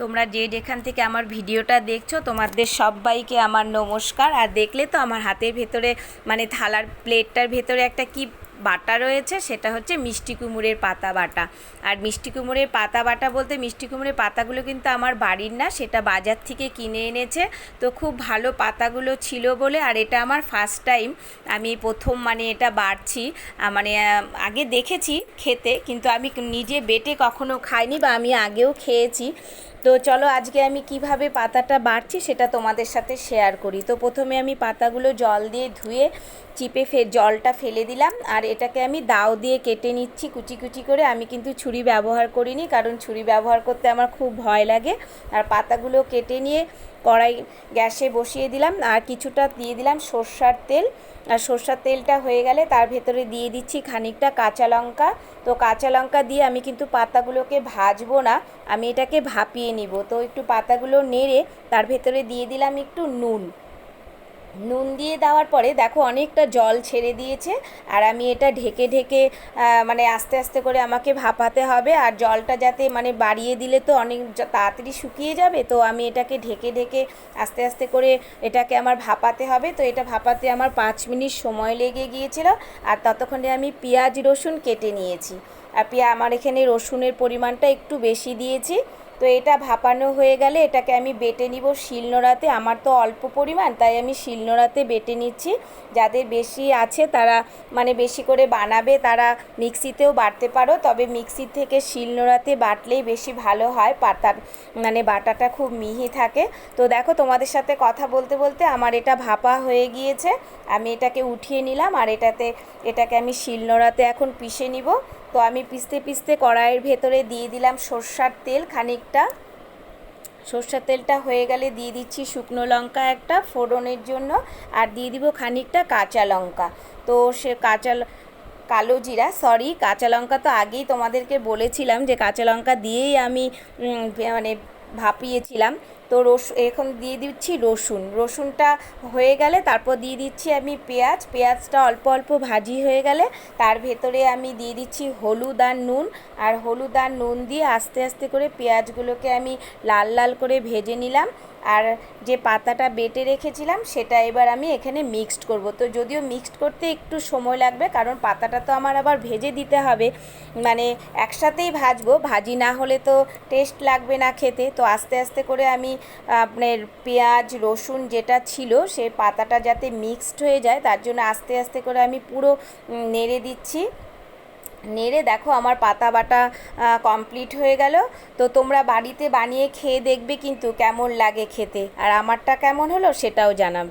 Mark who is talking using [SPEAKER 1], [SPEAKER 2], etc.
[SPEAKER 1] তোমরা যেখান থেকে আমার ভিডিওটা দেখছো তোমাদের সবাইকে আমার নমস্কার। আর দেখলে তো আমার হাতের ভেতরে মানে থালার প্লেটটার ভেতরে একটা কি বাটা রয়েছে, সেটা হচ্ছে মিষ্টি কুমড়ের পাতা বাটা। আর মিষ্টি কুমড়ের পাতা বাটা বলতে মিষ্টি কুমড়ের পাতাগুলো কিন্তু আমার বাড়ির না, সেটা বাজার থেকে কিনে এনেছে। তো খুব ভালো পাতাগুলো ছিল বলে, আর এটা আমার ফার্স্ট টাইম, আমি প্রথম মানে এটা বাড়ছি। মানে আগে দেখেছি খেতে, কিন্তু আমি নিজে বেটে কখনো খাইনি, বা আমি আগেও খেয়েছি। তো চলো আজকে আমি কিভাবে পাতাটা বাড়ছি সেটা তোমাদের সাথে শেয়ার করি। তো প্রথমে আমি পাতাগুলো জল দিয়ে ধুয়ে চিপে জলটা ফেলে দিলাম, আর এটাকে আমি দাও দিয়ে কেটে নিচ্ছি কুচি কুচি করে। আমি কিন্তু ছুরি ব্যবহার করিনি, কারণ ছুরি ব্যবহার করতে আমার খুব ভয় লাগে। আর পাতাগুলো কেটে নিয়ে কড়াই গ্যাসে বসিয়ে দিলাম, আর কিছুটা দিয়ে দিলাম সর্ষার তেল। আর সর্ষার তেলটা হয়ে গেলে তার ভেতরে দিয়ে দিচ্ছি খানিকটা কাঁচা লঙ্কা। তো কাঁচা লঙ্কা দিয়ে আমি কিন্তু পাতাগুলোকে ভাজবো না, আমি এটাকে ভাপিয়ে নিব। তো একটু পাতাগুলো নেড়ে তার ভেতরে দিয়ে দিলাম একটু নুন। নুন দিয়ে দেওয়ার পরে দেখো অনেকটা জল ছেড়ে দিয়েছে, আর আমি এটা ঢেকে ঢেকে মানে আস্তে আস্তে করে আমাকে ভাপাতে হবে। আর জলটা যাতে মানে বাড়িয়ে দিলে তো অনেক তাড়াতাড়ি শুকিয়ে যাবে, তো আমি এটাকে ঢেকে ঢেকে আস্তে আস্তে করে এটাকে আমার ভাপাতে হবে। তো এটা ভাপাতে আমার 5 মিনিট সময় লেগে গিয়েছিল। আর ততক্ষণে আমি পেঁয়াজ রসুন কেটে নিয়েছি। আর আমার এখানে রসুনের পরিমাণটা একটু বেশি দিয়েছি। তো এটা ভাপানো হয়ে গেলে এটাকে আমি বেটে নিব শিলনোড়াতে। আমার তো অল্প পরিমাণ, তাই আমি শিলনোড়াতে বেটে নিচ্ছি। যাদের বেশি আছে তারা মানে বেশি করে বানাবে, তারা মিক্সিতেও বাটতে পারো, তবে মিক্সির থেকে শিলনোড়াতে বাটলেই বেশি ভালো হয়, পাতার মানে বাটাটা খুব মিহি থাকে। তো দেখো তোমাদের সাথে কথা বলতে বলতে আমার এটা ভাপা হয়ে গিয়েছে। আমি এটাকে উঠিয়ে নিলাম, আর এটাকে আমি শিলনোড়াতে এখন পিষে নিব। তো আমি পিষতে পিষতে কড়াইয়ের ভেতরে দিয়ে দিলাম সর্ষার তেল খানিকটা। সর্ষার তেলটা হয়ে গেলে দিয়ে দিচ্ছি শুকনো লঙ্কা একটা ফোড়নের জন্য, আর দিয়ে দিব খানিকটা কাঁচা লঙ্কা। তো সে কালো জিরা, সরি কাঁচা লঙ্কা তো আগেই তোমাদেরকে বলেছিলাম যে কাঁচা লঙ্কা দিয়েই আমি মানে ভাপিয়েছিলাম। তো এখন দিয়ে দিচ্ছি রসুনটা হয়ে গেলে তারপর দিয়ে দিচ্ছি আমি পেঁয়াজটা অল্প অল্প ভাজি হয়ে গেলে তার ভেতরে আমি দিয়ে দিচ্ছি হলুদ আর নুন। আর হলুদ আর নুন দিয়ে আস্তে আস্তে করে পেঁয়াজগুলোকে আমি লাল লাল করে ভেজে নিলাম। আর যে পাতাটা বেটে রেখেছিলাম সেটা এবার আমি এখানে মিক্সড করব। তো যদিও মিক্সড করতে একটু সময় লাগবে, কারণ পাতাটা তো আমার আবার ভেজে দিতে হবে, মানে একসাথেই ভাজবো, ভাজি না হলে তো টেস্ট লাগবে না খেতে। তো আস্তে আস্তে করে আমি আপনার পেঁয়াজ রসুন যেটা ছিল সেই পাতাটা যাতে মিক্সড হয়ে যায় তার জন্য আস্তে আস্তে করে আমি পুরো নেড়ে দিচ্ছি। নেড়ে দেখো আমার পাতা বাটা কমপ্লিট হয়ে গেল। তো তোমরা বাড়িতে বানিয়ে খেয়ে দেখবে কিন্তু কেমন লাগে খেতে, আর আমারটা কেমন হলো সেটাও জানাবে।